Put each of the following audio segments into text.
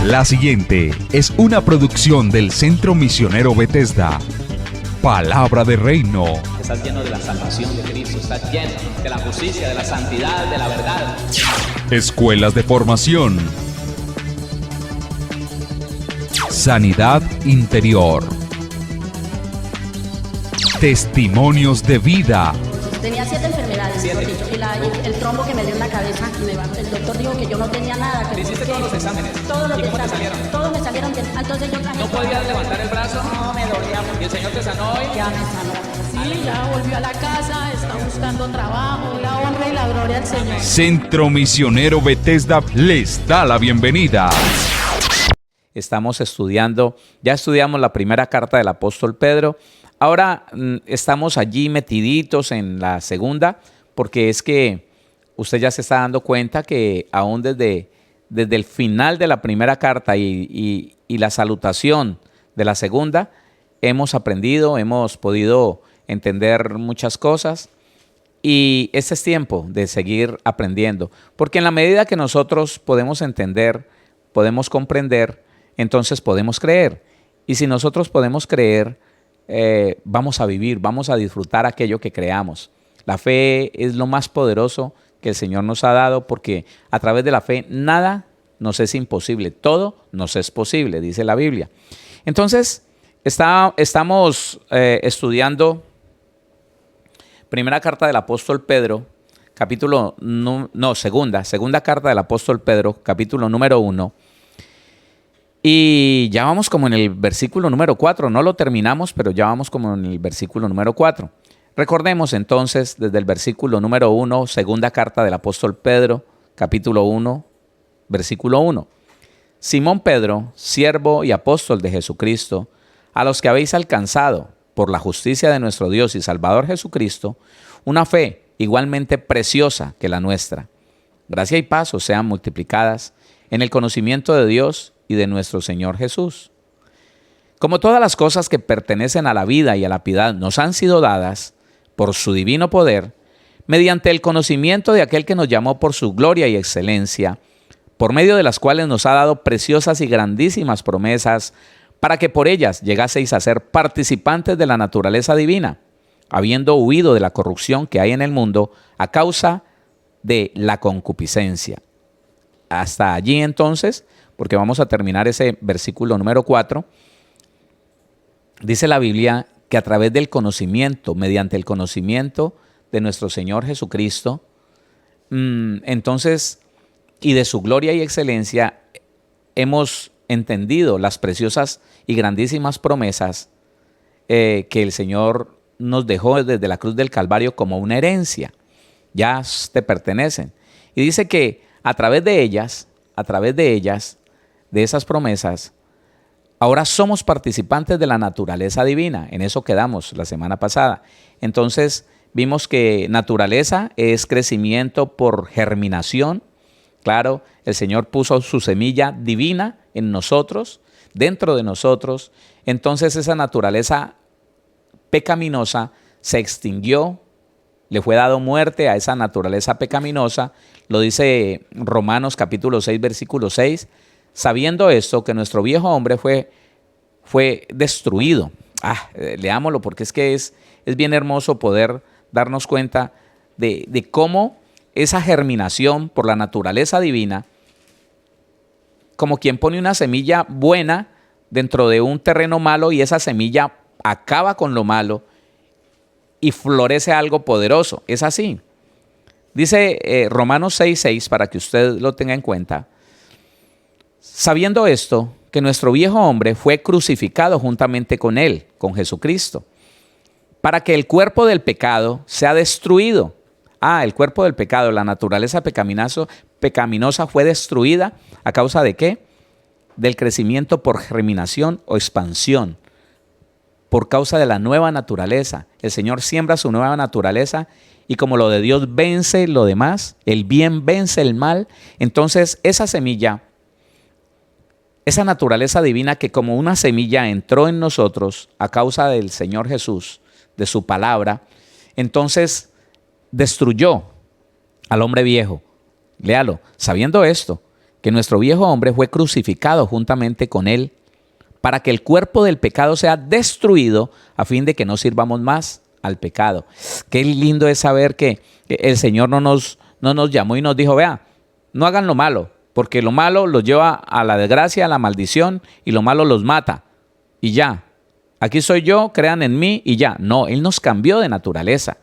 La siguiente es una producción del Centro Misionero Bethesda. Palabra de Reino. Estás lleno de la salvación de Cristo, estás lleno de la justicia, de la santidad, de la verdad. Escuelas de formación. Sanidad interior. Testimonios de vida. Tenía 7 enfermedades, mejor dicho, y el trombo que me dio en la cabeza, el doctor dijo que yo no tenía nada. Que ¿Hiciste todos los exámenes? Todos los ¿Y cómo te exámenes, salieron? todos me salieron bien. Entonces yo traje. ¿No podías levantar el brazo? No, me dolía mucho. ¿Y el Señor te sanó hoy? Ya me sanó. Sí, ya volvió a la casa, está buscando trabajo, la honra y la gloria al Señor. Centro Misionero Bethesda les da la bienvenida. Estamos estudiando, ya estudiamos la primera carta del apóstol Pedro. Ahora estamos allí metiditos en la segunda, porque es que usted ya se está dando cuenta que aún desde el final de la primera carta y la salutación de la segunda, hemos aprendido, hemos podido entender muchas cosas, y este es tiempo de seguir aprendiendo, porque en la medida que nosotros podemos entender, podemos comprender, entonces podemos creer. Y si nosotros podemos creer, vamos a vivir, vamos a disfrutar aquello que creamos. La fe es lo más poderoso que el Señor nos ha dado, porque a través de la fe nada nos es imposible, todo nos es posible, dice la Biblia. Entonces, estamos estudiando primera carta del apóstol Pedro, segunda carta del apóstol Pedro, capítulo número 1. Y ya vamos como en el versículo número 4, no lo terminamos, pero ya vamos como en el versículo número 4. Recordemos entonces desde el versículo número 1, segunda carta del apóstol Pedro, capítulo 1, versículo 1. Simón Pedro, siervo y apóstol de Jesucristo, a los que habéis alcanzado, por la justicia de nuestro Dios y Salvador Jesucristo, una fe igualmente preciosa que la nuestra. Gracia y paz os sean multiplicadas en el conocimiento de Dios y de nuestro Señor Jesús. Como todas las cosas que pertenecen a la vida y a la piedad nos han sido dadas por su divino poder, mediante el conocimiento de aquel que nos llamó por su gloria y excelencia, por medio de las cuales nos ha dado preciosas y grandísimas promesas, para que por ellas llegaseis a ser participantes de la naturaleza divina, habiendo huido de la corrupción que hay en el mundo a causa de la concupiscencia. Hasta allí entonces, porque vamos a terminar ese versículo número 4, dice la Biblia que a través del conocimiento, mediante el conocimiento de nuestro Señor Jesucristo, entonces, y de su gloria y excelencia, hemos entendido las preciosas y grandísimas promesas que el Señor nos dejó desde la cruz del Calvario como una herencia. Ya te pertenecen. Y dice que a través de ellas, de esas promesas, ahora somos participantes de la naturaleza divina. En eso quedamos la semana pasada. Entonces vimos que naturaleza es crecimiento por germinación. Claro, el Señor puso su semilla divina en nosotros, dentro de nosotros. Entonces esa naturaleza pecaminosa se extinguió, le fue dado muerte a esa naturaleza pecaminosa. Lo dice Romanos capítulo 6, versículo 6. Sabiendo esto, que nuestro viejo hombre fue destruido. Leámoslo, porque es que es bien hermoso poder darnos cuenta de cómo esa germinación por la naturaleza divina, como quien pone una semilla buena dentro de un terreno malo, y esa semilla acaba con lo malo y florece algo poderoso. Es así. Dice Romanos 6:6, para que usted lo tenga en cuenta. Sabiendo esto, que nuestro viejo hombre fue crucificado juntamente con él, con Jesucristo, para que el cuerpo del pecado sea destruido. El cuerpo del pecado, la naturaleza pecaminosa fue destruida ¿a causa de qué? Del crecimiento por germinación o expansión, por causa de la nueva naturaleza. El Señor siembra su nueva naturaleza, y como lo de Dios vence lo demás, el bien vence el mal, entonces esa semilla, esa naturaleza divina que como una semilla entró en nosotros a causa del Señor Jesús, de su palabra, entonces destruyó al hombre viejo. Léalo, sabiendo esto, que nuestro viejo hombre fue crucificado juntamente con él para que el cuerpo del pecado sea destruido a fin de que no sirvamos más al pecado. Qué lindo es saber que el Señor no nos llamó y nos dijo, vea, no hagan lo malo, porque lo malo los lleva a la desgracia, a la maldición, y lo malo los mata. Y ya, aquí soy yo, crean en mí y ya. No, Él nos cambió de naturaleza.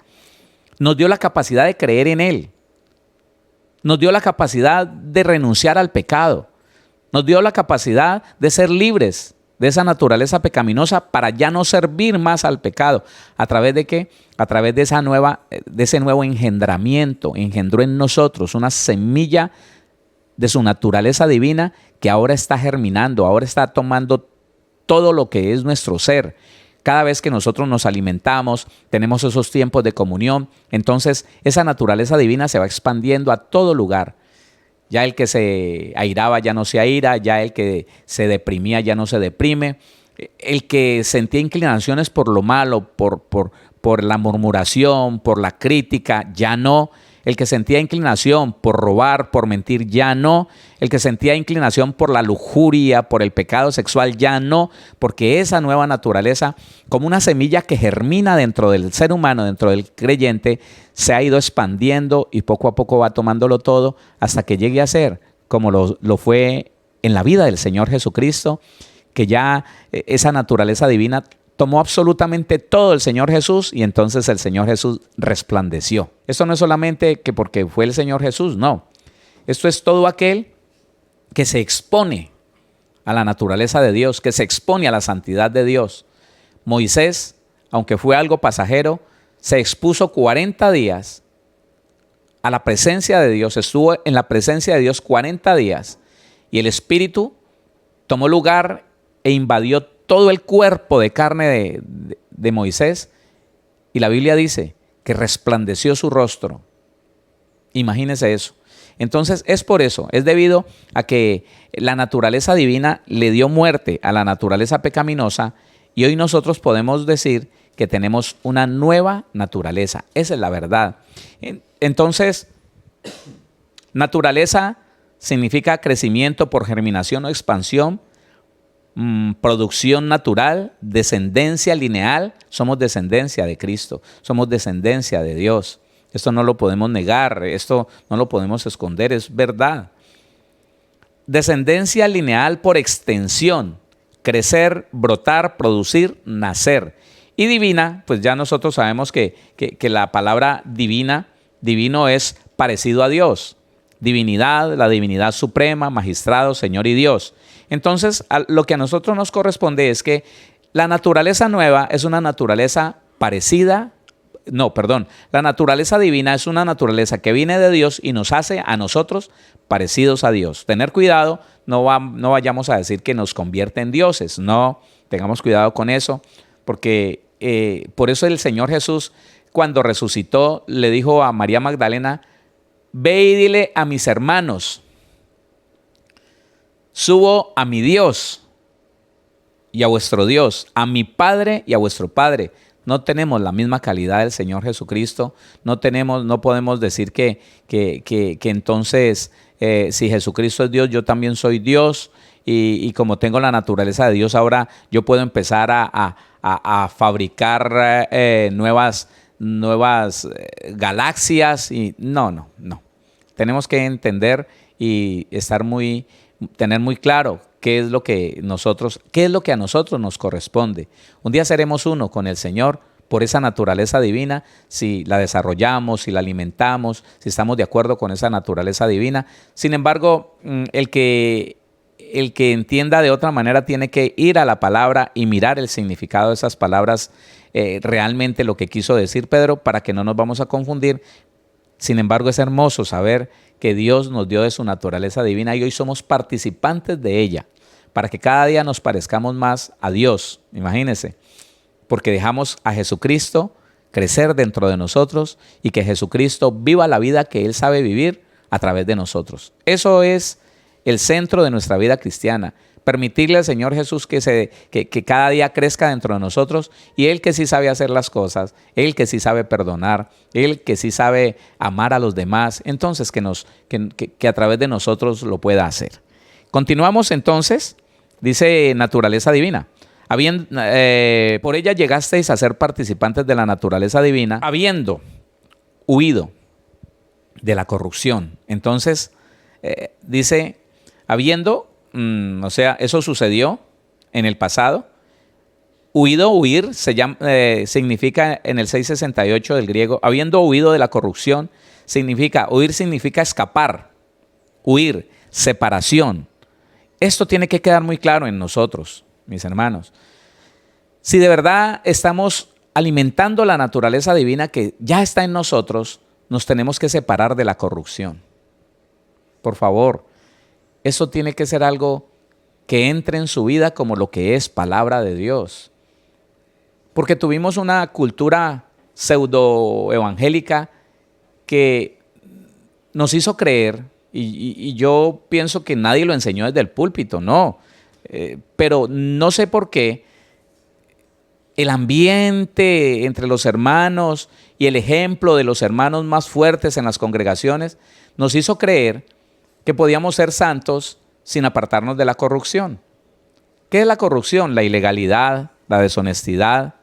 Nos dio la capacidad de creer en Él. Nos dio la capacidad de renunciar al pecado. Nos dio la capacidad de ser libres de esa naturaleza pecaminosa para ya no servir más al pecado. ¿A través de qué? A través de ese nuevo engendramiento. Engendró en nosotros una semilla de su naturaleza divina que ahora está germinando, ahora está tomando todo lo que es nuestro ser. Cada vez que nosotros nos alimentamos, tenemos esos tiempos de comunión, entonces esa naturaleza divina se va expandiendo a todo lugar. Ya el que se airaba ya no se aira, ya el que se deprimía ya no se deprime, el que sentía inclinaciones por lo malo, por la murmuración, por la crítica, ya no. El que sentía inclinación por robar, por mentir, ya no. El que sentía inclinación por la lujuria, por el pecado sexual, ya no. Porque esa nueva naturaleza, como una semilla que germina dentro del ser humano, dentro del creyente, se ha ido expandiendo y poco a poco va tomándolo todo hasta que llegue a ser como lo fue en la vida del Señor Jesucristo, que ya esa naturaleza divina tomó absolutamente todo el Señor Jesús y entonces el Señor Jesús resplandeció. Esto no es solamente que porque fue el Señor Jesús, no. Esto es todo aquel que se expone a la naturaleza de Dios, que se expone a la santidad de Dios. Moisés, aunque fue algo pasajero, se expuso 40 días a la presencia de Dios, estuvo en la presencia de Dios 40 días y el Espíritu tomó lugar e invadió todo el cuerpo de carne de Moisés, y la Biblia dice que resplandeció su rostro. Imagínese eso. Entonces es por eso, es debido a que la naturaleza divina le dio muerte a la naturaleza pecaminosa y hoy nosotros podemos decir que tenemos una nueva naturaleza. Esa es la verdad. Entonces, naturaleza significa crecimiento por germinación o expansión, producción natural, descendencia lineal. Somos descendencia de Cristo, somos descendencia de Dios. Esto no lo podemos negar, esto no lo podemos esconder, es verdad. Descendencia lineal por extensión, crecer, brotar, producir, nacer. Y divina, pues ya nosotros sabemos que la palabra divino es parecido a Dios. Divinidad, la divinidad suprema, magistrado, Señor y Dios. Entonces, lo que a nosotros nos corresponde es que la naturaleza nueva es una naturaleza la naturaleza divina es una naturaleza que viene de Dios y nos hace a nosotros parecidos a Dios. Tener cuidado, no vayamos a decir que nos convierte en dioses, no, tengamos cuidado con eso, porque por eso el Señor Jesús, cuando resucitó, le dijo a María Magdalena, ve y dile a mis hermanos, subo a mi Dios y a vuestro Dios, a mi Padre y a vuestro Padre. No tenemos la misma calidad del Señor Jesucristo, no podemos decir que entonces si Jesucristo es Dios, yo también soy Dios y como tengo la naturaleza de Dios, ahora yo puedo empezar a fabricar nuevas galaxias y no. Tenemos que entender y tener muy claro qué es lo que a nosotros nos corresponde. Un día seremos uno con el Señor por esa naturaleza divina, si la desarrollamos, si la alimentamos, si estamos de acuerdo con esa naturaleza divina. Sin embargo, el que entienda de otra manera tiene que ir a la palabra y mirar el significado de esas palabras, realmente lo que quiso decir Pedro, para que no nos vamos a confundir. Sin embargo, es hermoso saber que Dios nos dio de su naturaleza divina y hoy somos participantes de ella, para que cada día nos parezcamos más a Dios. Imagínense, porque dejamos a Jesucristo crecer dentro de nosotros y que Jesucristo viva la vida que Él sabe vivir a través de nosotros. Eso es el centro de nuestra vida cristiana, Permitirle al Señor Jesús que cada día crezca dentro de nosotros, y Él que sí sabe hacer las cosas, Él que sí sabe perdonar, Él que sí sabe amar a los demás, entonces que a través de nosotros lo pueda hacer. Continuamos entonces, dice naturaleza divina. Por ella llegasteis a ser participantes de la naturaleza divina, habiendo huido de la corrupción. Entonces, dice, habiendo, o sea, eso sucedió en el pasado. Huir significa en el 668 del griego, habiendo huido de la corrupción, huir significa escapar, huir, separación. Esto tiene que quedar muy claro en nosotros, mis hermanos. Si de verdad estamos alimentando la naturaleza divina que ya está en nosotros, nos tenemos que separar de la corrupción. Por favor, eso tiene que ser algo que entre en su vida como lo que es palabra de Dios. Porque tuvimos una cultura pseudo-evangélica que nos hizo creer, y yo pienso que nadie lo enseñó desde el púlpito, no. Pero no sé por qué el ambiente entre los hermanos y el ejemplo de los hermanos más fuertes en las congregaciones nos hizo creer que podíamos ser santos sin apartarnos de la corrupción. ¿Qué es la corrupción? La ilegalidad, la deshonestidad,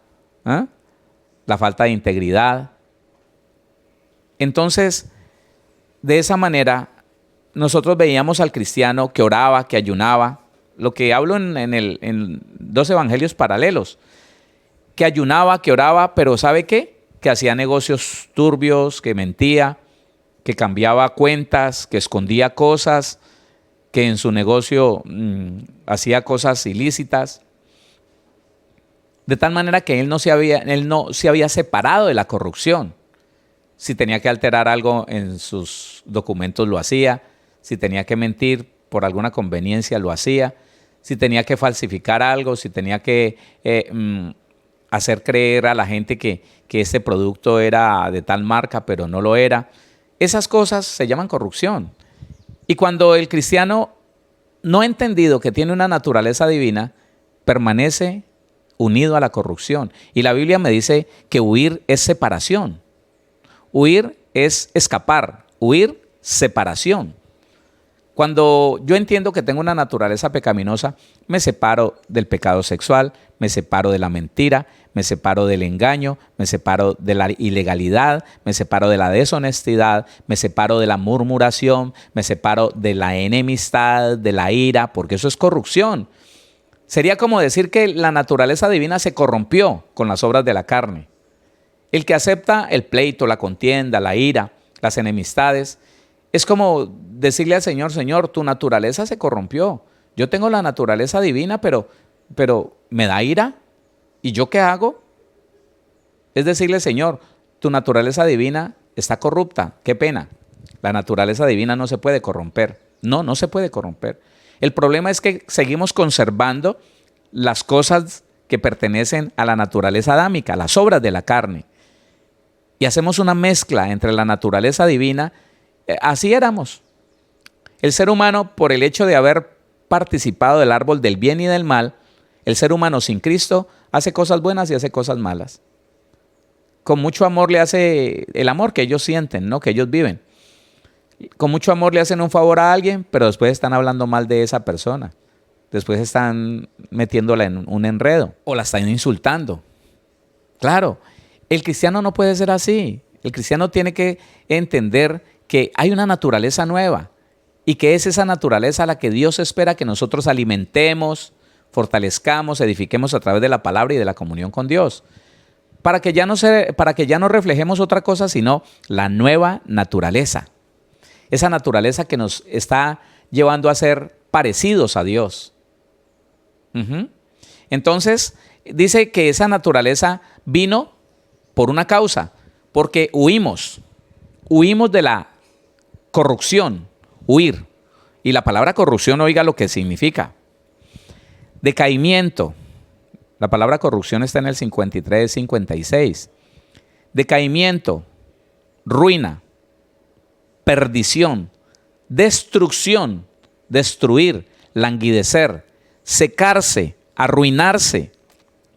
la falta de integridad. Entonces, de esa manera, nosotros veíamos al cristiano que oraba, que ayunaba, lo que hablo en dos evangelios paralelos, que ayunaba, que oraba, pero ¿sabe qué? Que hacía negocios turbios, que mentía, que cambiaba cuentas, que escondía cosas, que en su negocio hacía cosas ilícitas. De tal manera que él no se había separado de la corrupción. Si tenía que alterar algo en sus documentos, lo hacía. Si tenía que mentir por alguna conveniencia, lo hacía. Si tenía que falsificar algo, si tenía que hacer creer a la gente que ese producto era de tal marca, pero no lo era. Esas cosas se llaman corrupción. Y cuando el cristiano no ha entendido que tiene una naturaleza divina, permanece unido a la corrupción. Y la Biblia me dice que huir es separación. Huir es escapar. Huir, separación. Cuando yo entiendo que tengo una naturaleza pecaminosa, me separo del pecado sexual, me separo de la mentira, me separo del engaño, me separo de la ilegalidad, me separo de la deshonestidad, me separo de la murmuración, me separo de la enemistad, de la ira, porque eso es corrupción. Sería como decir que la naturaleza divina se corrompió con las obras de la carne. El que acepta el pleito, la contienda, la ira, las enemistades, es como decirle al Señor, Señor, tu naturaleza se corrompió. Yo tengo la naturaleza divina, pero ¿me da ira? ¿Y yo qué hago? Es decirle, Señor, tu naturaleza divina está corrupta. Qué pena. La naturaleza divina no se puede corromper. No se puede corromper. El problema es que seguimos conservando las cosas que pertenecen a la naturaleza adámica, las obras de la carne. Y hacemos una mezcla entre la naturaleza divina. Así éramos. El ser humano, por el hecho de haber participado del árbol del bien y del mal, el ser humano sin Cristo hace cosas buenas y hace cosas malas. Con mucho amor le hace el amor que ellos sienten, ¿no? Que ellos viven. Con mucho amor le hacen un favor a alguien, pero después están hablando mal de esa persona. Después están metiéndola en un enredo o la están insultando. Claro, el cristiano no puede ser así. El cristiano tiene que entender que hay una naturaleza nueva y que es esa naturaleza a la que Dios espera que nosotros alimentemos, fortalezcamos, edifiquemos a través de la palabra y de la comunión con Dios, para que ya no reflejemos otra cosa sino la nueva naturaleza, esa naturaleza que nos está llevando a ser parecidos a Dios. Entonces dice que esa naturaleza vino por una causa, porque huimos de la corrupción, huir. Y la palabra corrupción, oiga lo que significa. Decaimiento. La palabra corrupción está en el 53, 56. Decaimiento, ruina, perdición, destrucción, destruir, languidecer, secarse, arruinarse,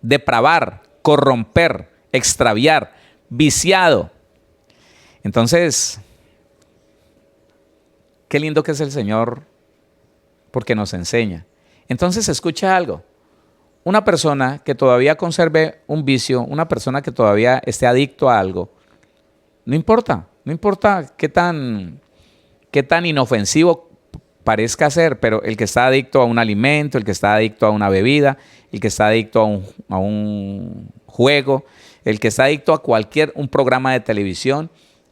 depravar, corromper, extraviar, viciado. Entonces, qué lindo que es el Señor porque nos enseña. Entonces, escucha algo. Una persona que todavía conserve un vicio, una persona que todavía esté adicto a algo, no importa qué tan inofensivo parezca ser, pero el que está adicto a un alimento, el que está adicto a una bebida, el que está adicto a un juego, el que está adicto a un programa de televisión,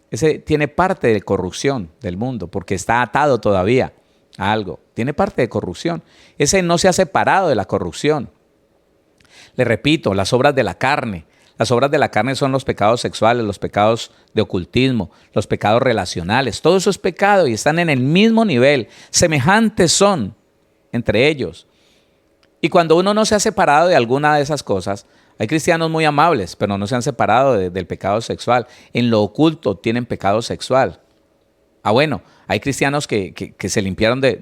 ese tiene parte de corrupción del mundo, porque está atado todavía a algo, tiene parte de corrupción. Ese no se ha separado de la corrupción. Le repito, las obras de la carne. Las obras de la carne son los pecados sexuales, los pecados de ocultismo, los pecados relacionales. Todo eso es pecado y están en el mismo nivel. Semejantes son entre ellos. Y cuando uno no se ha separado de alguna de esas cosas, hay cristianos muy amables, pero no se han separado del pecado sexual. En lo oculto tienen pecado sexual. Bueno, hay cristianos que se limpiaron de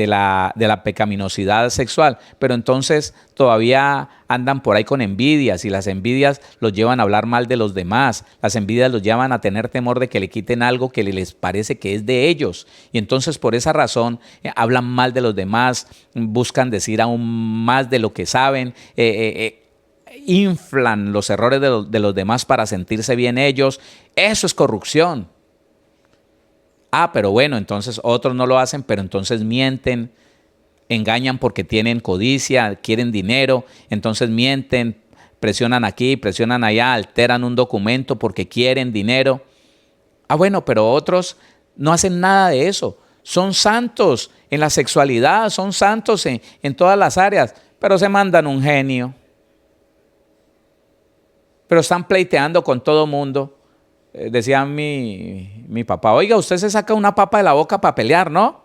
la pecaminosidad sexual, pero entonces todavía andan por ahí con envidias y las envidias los llevan a hablar mal de los demás, las envidias los llevan a tener temor de que le quiten algo que les parece que es de ellos y entonces por esa razón hablan mal de los demás, buscan decir aún más de lo que saben, inflan los errores de los demás para sentirse bien ellos. Eso es corrupción. Pero bueno, entonces otros no lo hacen, pero entonces mienten, engañan porque tienen codicia, quieren dinero, entonces mienten, presionan aquí, presionan allá, alteran un documento porque quieren dinero. Bueno, pero otros no hacen nada de eso. Son santos en la sexualidad, son santos en todas las áreas, pero se mandan un genio. Pero están pleiteando con todo mundo. Decía mi papá, oiga, usted se saca una papa de la boca para pelear, ¿no?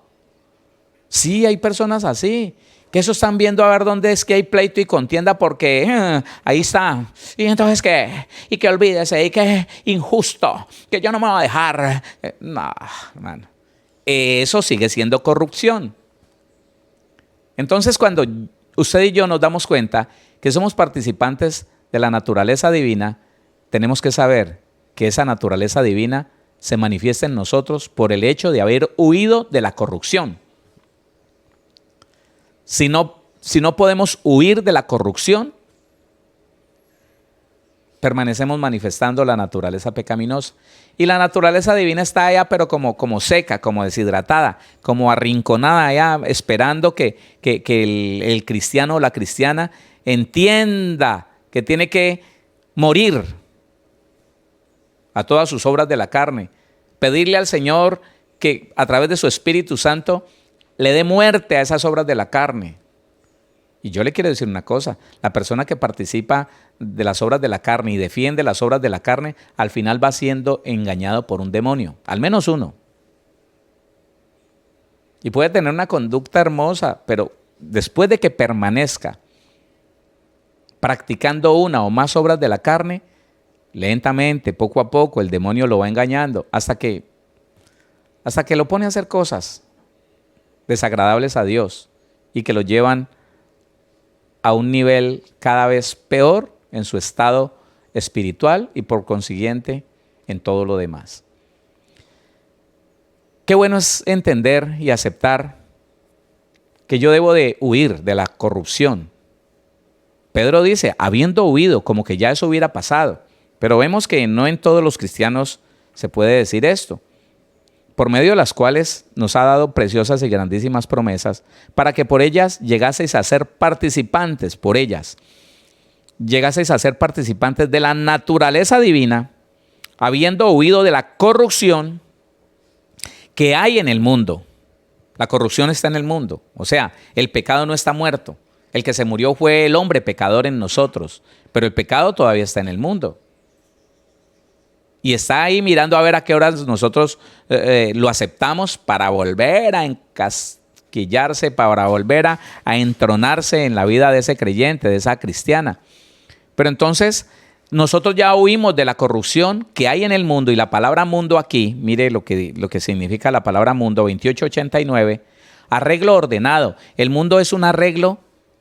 Sí, hay personas así, que eso están viendo a ver dónde es que hay pleito y contienda porque ahí está. Y entonces ¿qué? Y que olvídese, y que es injusto, que yo no me voy a dejar. No, hermano, eso sigue siendo corrupción. Entonces cuando usted y yo nos damos cuenta que somos participantes de la naturaleza divina, tenemos que saber que esa naturaleza divina se manifiesta en nosotros por el hecho de haber huido de la corrupción. Si no podemos huir de la corrupción, permanecemos manifestando la naturaleza pecaminosa. Y la naturaleza divina está allá, pero como seca, como deshidratada, como arrinconada allá, esperando que el cristiano o la cristiana entienda que tiene que morir a todas sus obras de la carne, pedirle al Señor que a través de su Espíritu Santo le dé muerte a esas obras de la carne. Y yo le quiero decir una cosa, la persona que participa de las obras de la carne y defiende las obras de la carne, al final va siendo engañado por un demonio, al menos uno. Y puede tener una conducta hermosa, pero después de que permanezca practicando una o más obras de la carne, lentamente, poco a poco, el demonio lo va engañando hasta que lo pone a hacer cosas desagradables a Dios y que lo llevan a un nivel cada vez peor en su estado espiritual y por consiguiente en todo lo demás. Qué bueno es entender y aceptar que yo debo de huir de la corrupción. Pedro dice, habiendo huido, como que ya eso hubiera pasado. Pero vemos que no en todos los cristianos se puede decir esto, por medio de las cuales nos ha dado preciosas y grandísimas promesas, para que por ellas llegaseis a ser participantes, llegaseis a ser participantes de la naturaleza divina, habiendo huido de la corrupción que hay en el mundo. La corrupción está en el mundo, o sea, el pecado no está muerto. El que se murió fue el hombre pecador en nosotros, pero el pecado todavía está en el mundo. Y está ahí mirando a ver a qué horas nosotros lo aceptamos para volver a encasquillarse, para volver a entronarse en la vida de ese creyente, de esa cristiana. Pero entonces nosotros ya huimos de la corrupción que hay en el mundo, y la palabra mundo aquí, mire lo que significa la palabra mundo, 2889, arreglo ordenado. El mundo es un arreglo,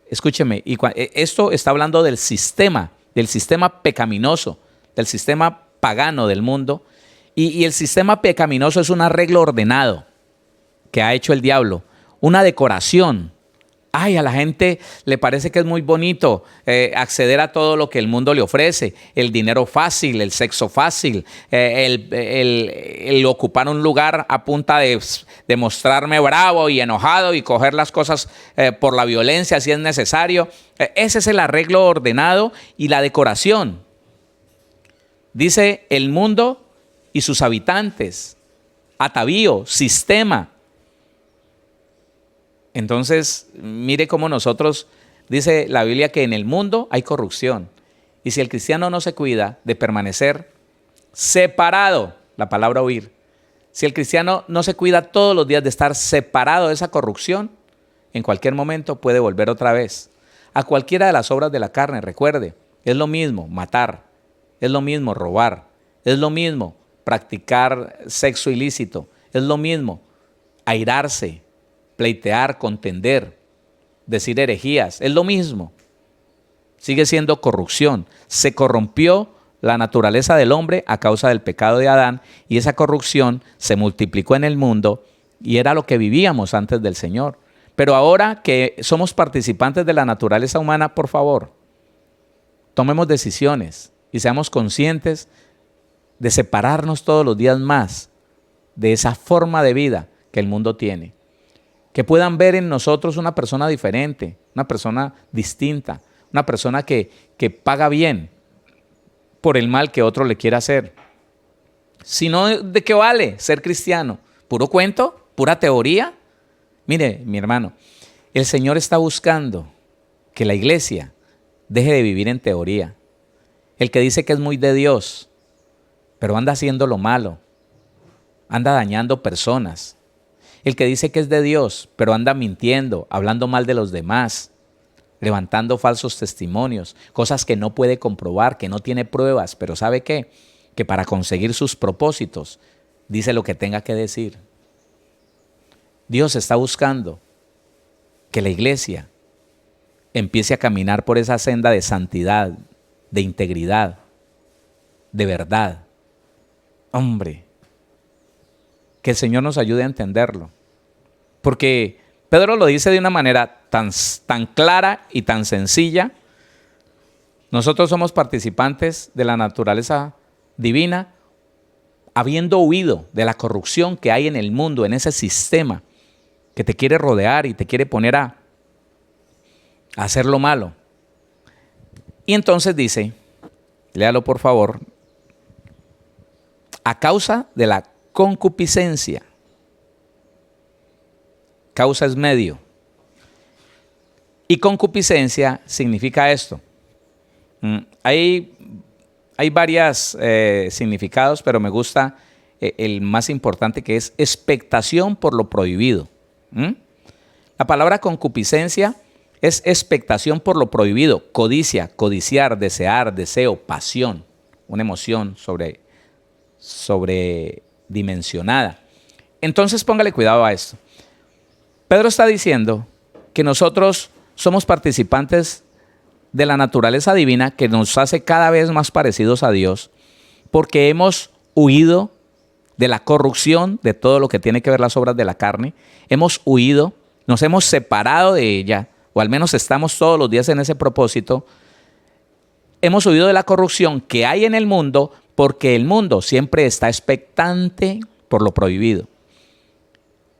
escúcheme, y esto está hablando del sistema pecaminoso, del sistema pagano del mundo. Y el sistema pecaminoso es un arreglo ordenado que ha hecho el diablo, una decoración. Ay, a la gente le parece que es muy bonito acceder a todo lo que el mundo le ofrece. El dinero fácil, el sexo fácil, el ocupar un lugar a punta de mostrarme bravo y enojado y coger las cosas por la violencia si es necesario. Ese es el arreglo ordenado y la decoración. Dice el mundo y sus habitantes, atavío, sistema. Entonces, mire cómo nosotros, dice la Biblia que en el mundo hay corrupción. Y si el cristiano no se cuida de permanecer separado, la palabra huir, si el cristiano no se cuida todos los días de estar separado de esa corrupción, en cualquier momento puede volver otra vez a cualquiera de las obras de la carne. Recuerde, es lo mismo matar, es lo mismo robar, es lo mismo practicar sexo ilícito, es lo mismo airarse, pleitear, contender, decir herejías, es lo mismo. Sigue siendo corrupción. Se corrompió la naturaleza del hombre a causa del pecado de Adán y esa corrupción se multiplicó en el mundo y era lo que vivíamos antes del Señor. Pero ahora que somos participantes de la naturaleza humana, por favor, tomemos decisiones y seamos conscientes de separarnos todos los días más de esa forma de vida que el mundo tiene. Que puedan ver en nosotros una persona diferente, una persona distinta, una persona que paga bien por el mal que otro le quiera hacer. Si no, ¿de qué vale ser cristiano? ¿Puro cuento? ¿Pura teoría? Mire, mi hermano, el Señor está buscando que la iglesia deje de vivir en teoría. El que dice que es muy de Dios, pero anda haciendo lo malo, anda dañando personas. El que dice que es de Dios, pero anda mintiendo, hablando mal de los demás, levantando falsos testimonios, cosas que no puede comprobar, que no tiene pruebas, pero ¿sabe qué? Que para conseguir sus propósitos dice lo que tenga que decir. Dios está buscando que la iglesia empiece a caminar por esa senda de santidad, de integridad, de verdad. Hombre, que el Señor nos ayude a entenderlo. Porque Pedro lo dice de una manera tan clara y tan sencilla. Nosotros somos participantes de la naturaleza divina, habiendo huido de la corrupción que hay en el mundo, en ese sistema que te quiere rodear y te quiere poner a hacer lo malo. Y entonces dice, léalo por favor, a causa de la concupiscencia. Causa es medio. Y concupiscencia significa esto. Hay varios significados, pero me gusta el más importante, que es expectación por lo prohibido. La palabra concupiscencia es expectación por lo prohibido, codicia, codiciar, desear, deseo, pasión, una emoción sobredimensionada. Entonces póngale cuidado a esto. Pedro está diciendo que nosotros somos participantes de la naturaleza divina que nos hace cada vez más parecidos a Dios porque hemos huido de la corrupción, de todo lo que tiene que ver las obras de la carne. Hemos huido, nos hemos separado de ella, o al menos estamos todos los días en ese propósito. Hemos huido de la corrupción que hay en el mundo porque el mundo siempre está expectante por lo prohibido.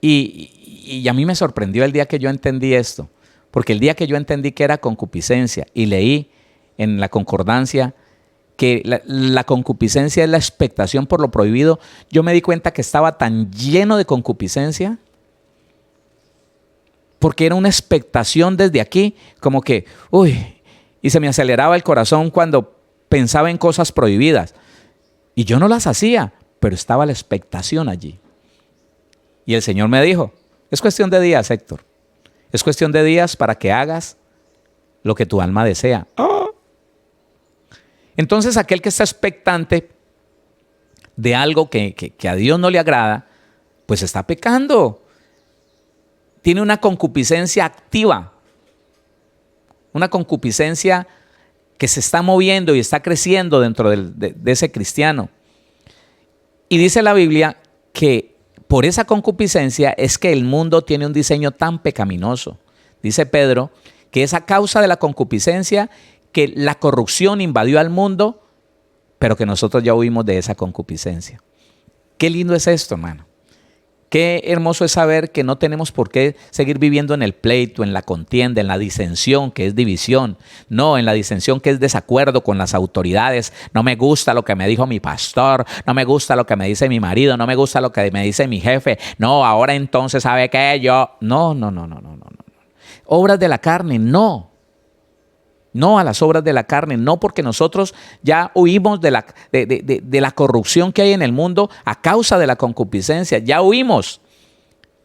Y a mí me sorprendió el día que yo entendí esto, porque el día que yo entendí que era concupiscencia y leí en la concordancia que la concupiscencia es la expectación por lo prohibido, yo me di cuenta que estaba tan lleno de concupiscencia porque era una expectación desde aquí, como que, y se me aceleraba el corazón cuando pensaba en cosas prohibidas. Y yo no las hacía, pero estaba la expectación allí. Y el Señor me dijo, es cuestión de días, Héctor. Es cuestión de días para que hagas lo que tu alma desea. Entonces aquel que está expectante de algo que a Dios no le agrada, pues está pecando. tiene una concupiscencia activa, una concupiscencia que se está moviendo y está creciendo dentro de ese cristiano. Y dice la Biblia que por esa concupiscencia es que el mundo tiene un diseño tan pecaminoso. Dice Pedro que es a causa de la concupiscencia que la corrupción invadió al mundo, pero que nosotros ya huimos de esa concupiscencia. Qué lindo es esto, hermano. Qué hermoso es saber que no tenemos por qué seguir viviendo en el pleito, en la contienda, en la disensión, que es división. No, en la disensión, que es desacuerdo con las autoridades. No me gusta lo que me dijo mi pastor, no me gusta lo que me dice mi marido, no me gusta lo que me dice mi jefe. No, ahora entonces, ¿sabe qué? Yo... No. Obras de la carne, no. No a las obras de la carne, no, porque nosotros ya huimos de la corrupción que hay en el mundo a causa de la concupiscencia, ya huimos.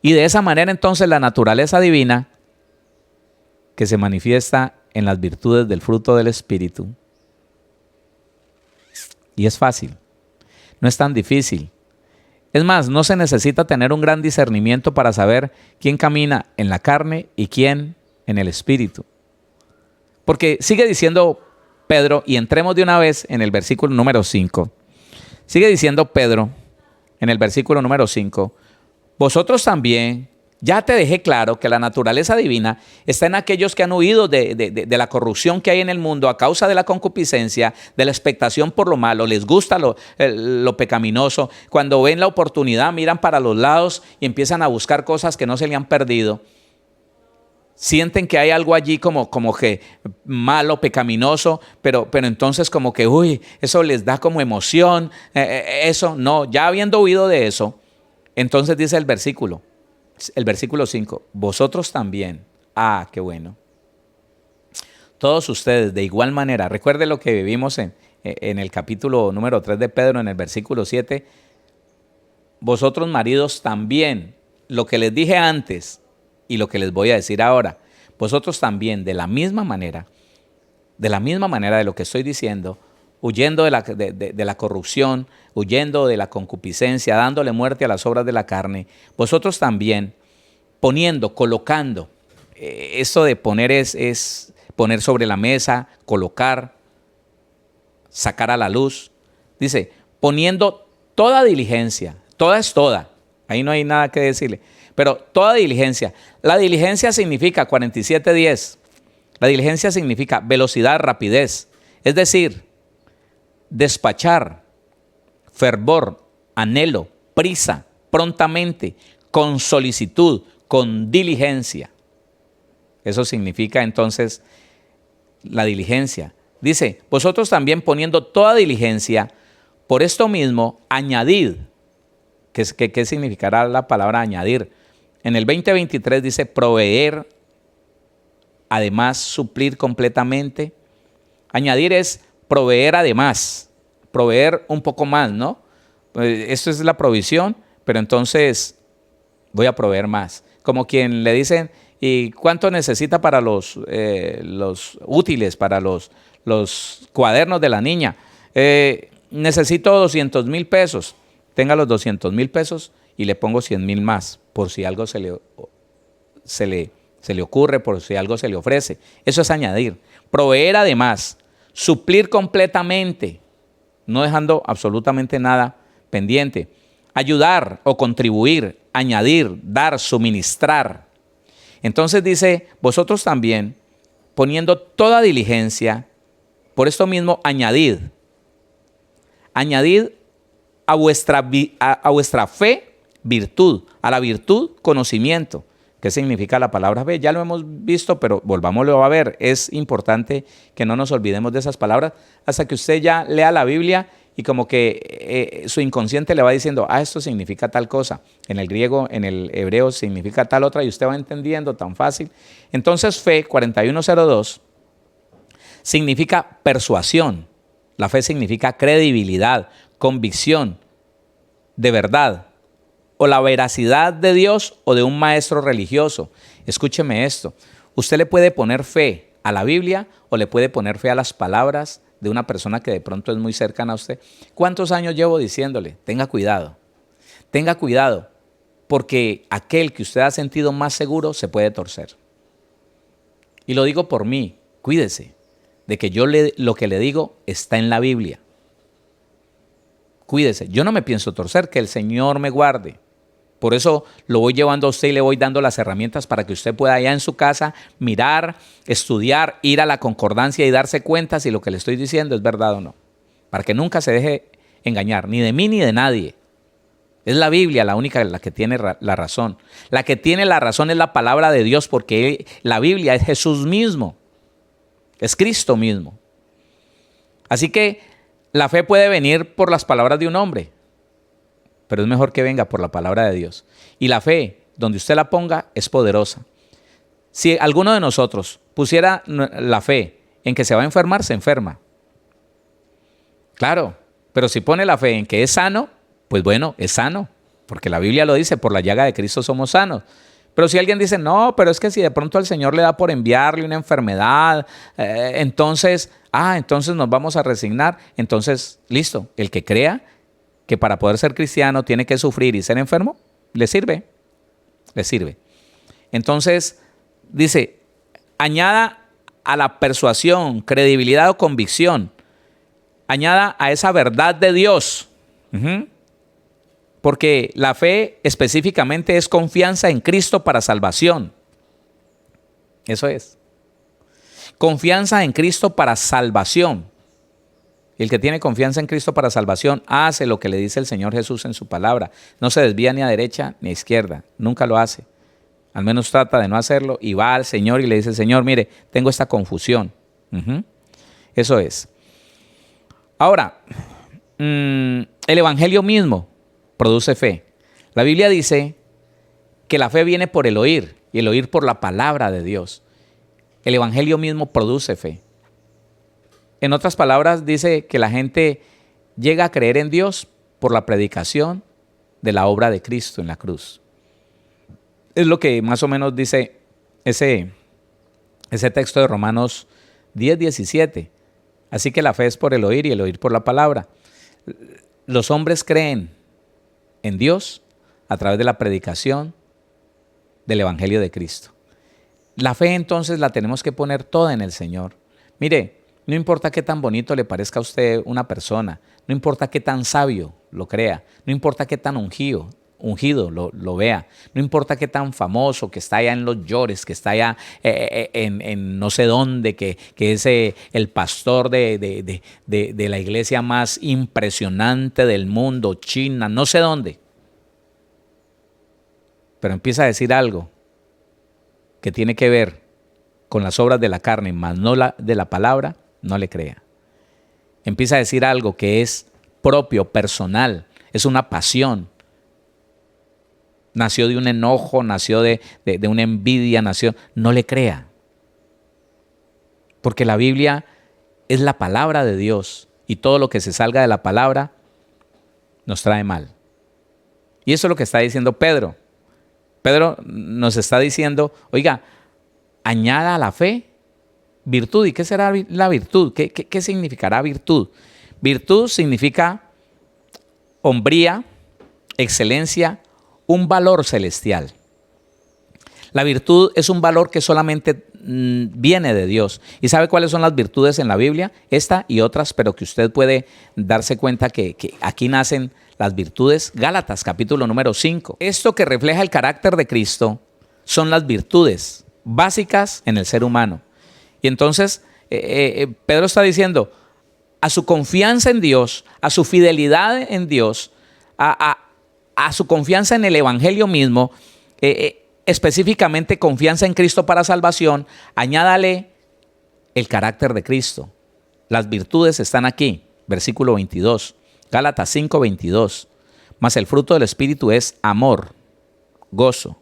Y de esa manera entonces la naturaleza divina, que se manifiesta en las virtudes del fruto del Espíritu, y es fácil, no es tan difícil. Es más, no se necesita tener un gran discernimiento para saber quién camina en la carne y quién en el Espíritu. Porque sigue diciendo Pedro, y entremos de una vez en el versículo número 5. Sigue diciendo Pedro en el versículo número 5, vosotros también, ya te dejé claro que la naturaleza divina está en aquellos que han huido de la corrupción que hay en el mundo a causa de la concupiscencia, de la expectación por lo malo, les gusta lo pecaminoso. Cuando ven la oportunidad, miran para los lados y empiezan a buscar cosas que no se le han perdido. Sienten que hay algo allí como que malo, pecaminoso, pero entonces como que, uy, eso les da como emoción, eso, no, ya habiendo huido de eso, entonces dice el versículo 5, vosotros también, qué bueno. Todos ustedes de igual manera, recuerde lo que vivimos en el capítulo número 3 de Pedro, en el versículo 7, vosotros maridos también, lo que les dije antes, y lo que les voy a decir ahora, vosotros también de la misma manera de lo que estoy diciendo, huyendo de la corrupción, huyendo de la concupiscencia, dándole muerte a las obras de la carne, vosotros también poniendo, colocando, esto de poner es poner sobre la mesa, colocar, sacar a la luz, dice, poniendo toda diligencia, toda es toda, ahí no hay nada que decirle, pero toda diligencia. La diligencia significa 47:10. La diligencia significa velocidad, rapidez. Es decir, despachar, fervor, anhelo, prisa, prontamente, con solicitud, con diligencia. Eso significa entonces la diligencia. Dice, vosotros también poniendo toda diligencia, por esto mismo, añadid. ¿Qué significará la palabra añadir? En el 20:23 dice proveer, además suplir completamente. Añadir es proveer además, proveer un poco más, ¿no? Esto es la provisión, pero entonces voy a proveer más. Como quien le dicen, ¿y cuánto necesita para los útiles, para los cuadernos de la niña? Necesito 200,000 pesos. Tenga los 200,000 pesos y le pongo 100,000 más, por si algo se le ocurre, por si algo se le ofrece. Eso es añadir. Proveer además, suplir completamente, no dejando absolutamente nada pendiente. Ayudar o contribuir, añadir, dar, suministrar. Entonces dice, vosotros también, poniendo toda diligencia, por esto mismo añadid. Añadid a vuestra fe, virtud, a la virtud, conocimiento. ¿Qué significa la palabra fe? Ya lo hemos visto, pero volvámoslo a ver. Es importante que no nos olvidemos de esas palabras hasta que usted ya lea la Biblia y como que su inconsciente le va diciendo, esto significa tal cosa. En el griego, en el hebreo significa tal otra y usted va entendiendo tan fácil. Entonces fe, 41:02, significa persuasión. La fe significa credibilidad, convicción, de verdad, o la veracidad de Dios o de un maestro religioso. Escúcheme esto, usted le puede poner fe a la Biblia o le puede poner fe a las palabras de una persona que de pronto es muy cercana a usted. ¿Cuántos años llevo diciéndole? Tenga cuidado, porque aquel que usted ha sentido más seguro se puede torcer. Y lo digo por mí, cuídese de que lo que le digo está en la Biblia. Cuídese, yo no me pienso torcer, que el Señor me guarde. Por eso lo voy llevando a usted y le voy dando las herramientas para que usted pueda allá en su casa mirar, estudiar, ir a la concordancia y darse cuenta si lo que le estoy diciendo es verdad o no. Para que nunca se deje engañar, ni de mí ni de nadie. Es la Biblia la única la que tiene la razón. La que tiene la razón es la palabra de Dios, porque la Biblia es Jesús mismo. Es Cristo mismo. Así que la fe puede venir por las palabras de un hombre, pero es mejor que venga por la palabra de Dios. Y la fe, donde usted la ponga, es poderosa. Si alguno de nosotros pusiera la fe en que se va a enfermar, se enferma. Claro, pero si pone la fe en que es sano, pues bueno, es sano, porque la Biblia lo dice, por la llaga de Cristo somos sanos. Pero si alguien dice, no, pero es que si de pronto al Señor le da por enviarle una enfermedad, entonces nos vamos a resignar. Entonces, listo, el que crea que para poder ser cristiano tiene que sufrir y ser enfermo, le sirve. Entonces, dice, añada a la persuasión, credibilidad o convicción, añada a esa verdad de Dios. Porque la fe específicamente es confianza en Cristo para salvación. Eso es. Confianza en Cristo para salvación. El que tiene confianza en Cristo para salvación hace lo que le dice el Señor Jesús en su palabra. No se desvía ni a derecha ni a izquierda. Nunca lo hace. Al menos trata de no hacerlo y va al Señor y le dice, Señor, mire, tengo esta confusión. Eso es. Ahora, el Evangelio mismo produce fe. La Biblia dice que la fe viene por el oír y el oír por la palabra de Dios. El Evangelio mismo produce fe. En otras palabras, dice que la gente llega a creer en Dios por la predicación de la obra de Cristo en la cruz. Es lo que más o menos dice ese texto de Romanos 10:17. Así que la fe es por el oír y el oír por la palabra. Los hombres creen en Dios a través de la predicación del Evangelio de Cristo. La fe entonces la tenemos que poner toda en el Señor. Mire, no importa qué tan bonito le parezca a usted una persona, no importa qué tan sabio lo crea, no importa qué tan ungido lo vea, no importa qué tan famoso, que está allá en los llores, que está allá en no sé dónde, que es el pastor de la iglesia más impresionante del mundo, China, no sé dónde. Pero empieza a decir algo que tiene que ver con las obras de la carne, más no de la palabra, no le crea. Empieza a decir algo que es propio, personal, es una pasión. Nació de un enojo, nació de una envidia, no le crea. Porque la Biblia es la palabra de Dios y todo lo que se salga de la palabra nos trae mal. Y eso es lo que está diciendo Pedro. Pedro nos está diciendo, oiga, añada a la fe virtud. ¿Y qué será la virtud? ¿Qué significará virtud? Virtud significa hombría, excelencia, un valor celestial. La virtud es un valor que solamente viene de Dios. ¿Y sabe cuáles son las virtudes en la Biblia? Esta y otras, pero que usted puede darse cuenta que aquí nacen las virtudes. Gálatas, capítulo número 5. Esto que refleja el carácter de Cristo son las virtudes básicas en el ser humano. Y entonces Pedro está diciendo, a su confianza en Dios, a su fidelidad en Dios, a su confianza en el Evangelio mismo, específicamente confianza en Cristo para salvación, añádale el carácter de Cristo. Las virtudes están aquí, versículo 22, Gálatas 5, 22. Mas el fruto del Espíritu es amor, gozo,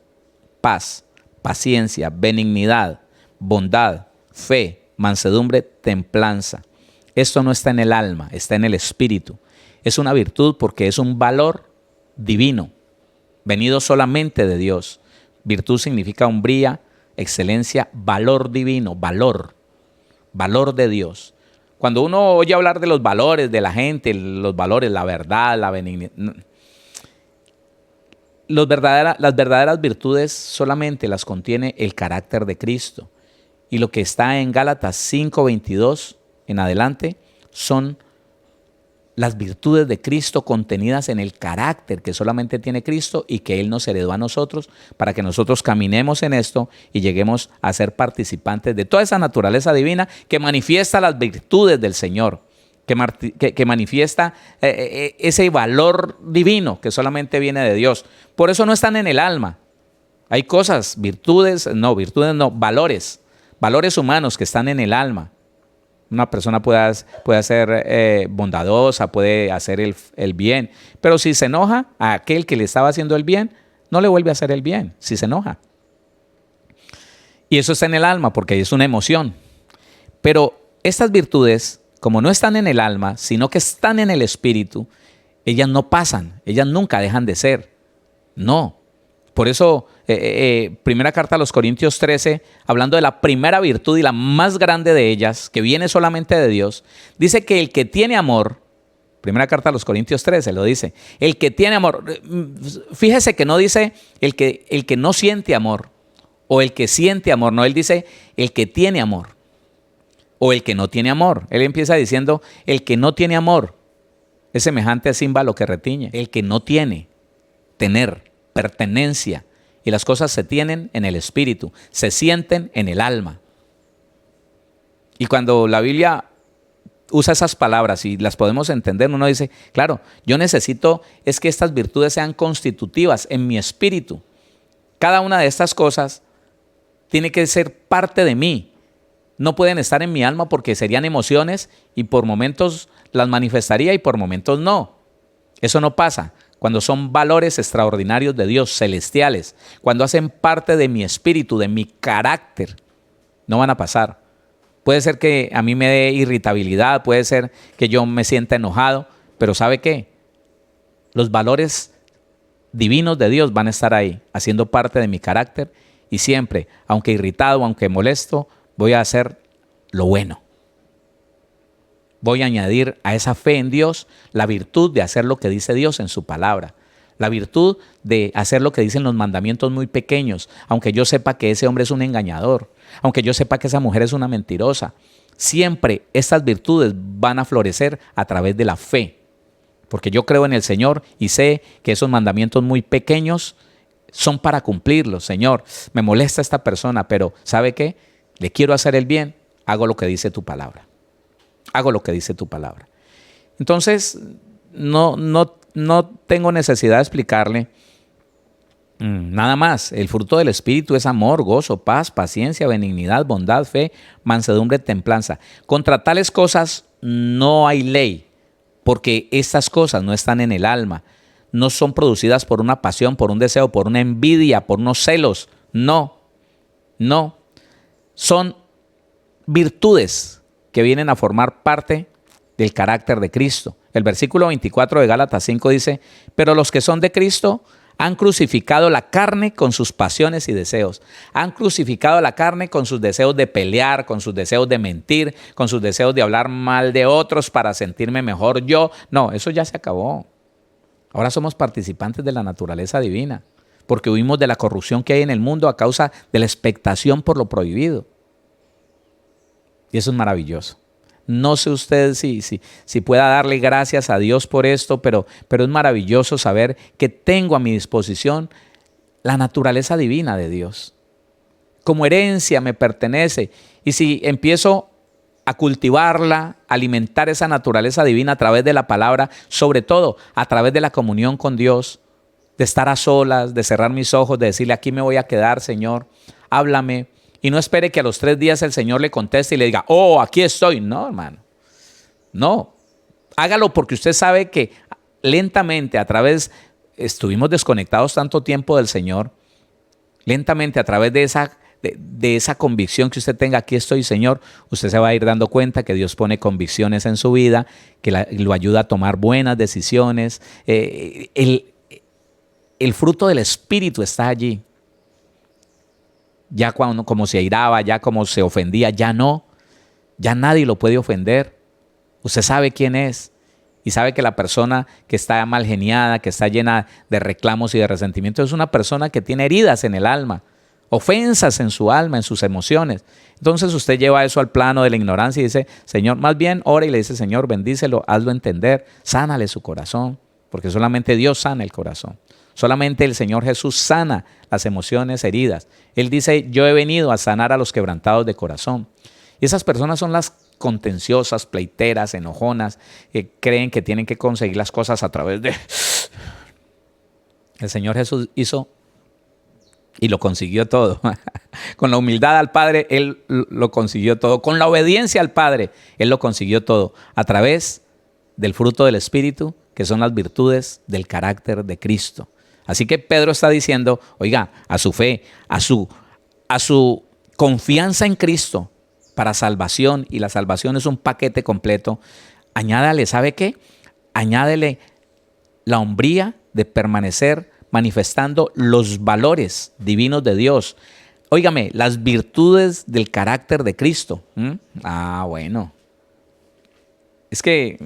paz, paciencia, benignidad, bondad, fe, mansedumbre, templanza. Esto no está en el alma, está en el Espíritu. Es una virtud porque es un valor divino, venido solamente de Dios. Virtud significa hombría, excelencia, valor divino, valor de Dios. Cuando uno oye hablar de los valores de la gente, los valores, la verdad, la benignidad, las verdaderas virtudes solamente las contiene el carácter de Cristo. Y lo que está en Gálatas 5:22 en adelante son las virtudes de Cristo contenidas en el carácter que solamente tiene Cristo y que Él nos heredó a nosotros para que nosotros caminemos en esto y lleguemos a ser participantes de toda esa naturaleza divina que manifiesta las virtudes del Señor, que manifiesta ese valor divino que solamente viene de Dios. Por eso no están en el alma. Hay cosas, virtudes no, valores humanos que están en el alma. Una persona puede ser bondadosa, puede hacer el bien, pero si se enoja a aquel que le estaba haciendo el bien, no le vuelve a hacer el bien, si se enoja. Y eso está en el alma porque es una emoción. Pero estas virtudes, como no están en el alma, sino que están en el espíritu, ellas no pasan, ellas nunca dejan de ser. No. Por eso, primera carta a los Corintios 13, hablando de la primera virtud y la más grande de ellas, que viene solamente de Dios, dice que el que tiene amor, primera carta a los Corintios 13 lo dice, el que tiene amor, fíjese que no dice el que no siente amor, o el que siente amor, no, él dice el que tiene amor, o el que no tiene amor. Él empieza diciendo, el que no tiene amor es semejante a címbalo que retiñe, el que no tiene, tener, pertenencia, y las cosas se tienen en el espíritu, se sienten en el alma. Y cuando la Biblia usa esas palabras y las podemos entender, uno dice, claro, yo necesito es que estas virtudes sean constitutivas en mi espíritu. Cada una de estas cosas tiene que ser parte de mí. No pueden estar en mi alma porque serían emociones y por momentos las manifestaría y por momentos no. Eso no pasa. Cuando son valores extraordinarios de Dios, celestiales, cuando hacen parte de mi espíritu, de mi carácter, no van a pasar. Puede ser que a mí me dé irritabilidad, puede ser que yo me sienta enojado, pero ¿sabe qué? Los valores divinos de Dios van a estar ahí, haciendo parte de mi carácter y siempre, aunque irritado, aunque molesto, voy a hacer lo bueno. Voy a añadir a esa fe en Dios la virtud de hacer lo que dice Dios en su palabra. La virtud de hacer lo que dicen los mandamientos muy pequeños, aunque yo sepa que ese hombre es un engañador, aunque yo sepa que esa mujer es una mentirosa. Siempre estas virtudes van a florecer a través de la fe, porque yo creo en el Señor y sé que esos mandamientos muy pequeños son para cumplirlos. Señor, me molesta esta persona, pero ¿sabe qué? Le quiero hacer el bien, hago lo que dice tu palabra. Hago lo que dice tu palabra. Entonces, no tengo necesidad de explicarle nada más. El fruto del Espíritu es amor, gozo, paz, paciencia, benignidad, bondad, fe, mansedumbre, templanza. Contra tales cosas no hay ley, porque estas cosas no están en el alma. No son producidas por una pasión, por un deseo, por una envidia, por unos celos. No. Son virtudes que vienen a formar parte del carácter de Cristo. El versículo 24 de Gálatas 5 dice, pero los que son de Cristo han crucificado la carne con sus pasiones y deseos. Han crucificado la carne con sus deseos de pelear, con sus deseos de mentir, con sus deseos de hablar mal de otros para sentirme mejor yo. No, eso ya se acabó. Ahora somos participantes de la naturaleza divina, porque huimos de la corrupción que hay en el mundo a causa de la expectación por lo prohibido. Y eso es maravilloso. No sé usted si pueda darle gracias a Dios por esto, pero es maravilloso saber que tengo a mi disposición la naturaleza divina de Dios. Como herencia me pertenece. Y si empiezo a cultivarla, a alimentar esa naturaleza divina a través de la palabra, sobre todo a través de la comunión con Dios, de estar a solas, de cerrar mis ojos, de decirle, aquí me voy a quedar, Señor, háblame. Y no espere que a los 3 días el Señor le conteste y le diga, oh, aquí estoy. No, hermano. No. Hágalo porque usted sabe que lentamente estuvimos desconectados tanto tiempo del Señor, lentamente a través de esa convicción que usted tenga, aquí estoy, Señor, usted se va a ir dando cuenta que Dios pone convicciones en su vida, que lo ayuda a tomar buenas decisiones. El fruto del Espíritu está allí. Ya como se airaba, ya como se ofendía, ya no. Ya nadie lo puede ofender. Usted sabe quién es. y sabe que la persona que está mal geniada, que está llena de reclamos y de resentimiento, es una persona que tiene heridas en el alma, ofensas en su alma, en sus emociones. Entonces usted lleva eso al plano de la ignorancia y dice, Señor, más bien ora y le dice, Señor, bendícelo, hazlo entender, sánale su corazón, porque solamente Dios sana el corazón. Solamente el Señor Jesús sana las emociones heridas. Él dice, yo he venido a sanar a los quebrantados de corazón. Y esas personas son las contenciosas, pleiteras, enojonas, que creen que tienen que conseguir las cosas a través de... El Señor Jesús hizo y lo consiguió todo. Con la humildad al Padre, Él lo consiguió todo. Con la obediencia al Padre, Él lo consiguió todo. A través del fruto del Espíritu, que son las virtudes del carácter de Cristo. Así que Pedro está diciendo, oiga, a su fe, a su confianza en Cristo para salvación, y la salvación es un paquete completo, añádale, ¿sabe qué? Añádele la hombría de permanecer manifestando los valores divinos de Dios. Óigame, las virtudes del carácter de Cristo. Bueno. Es que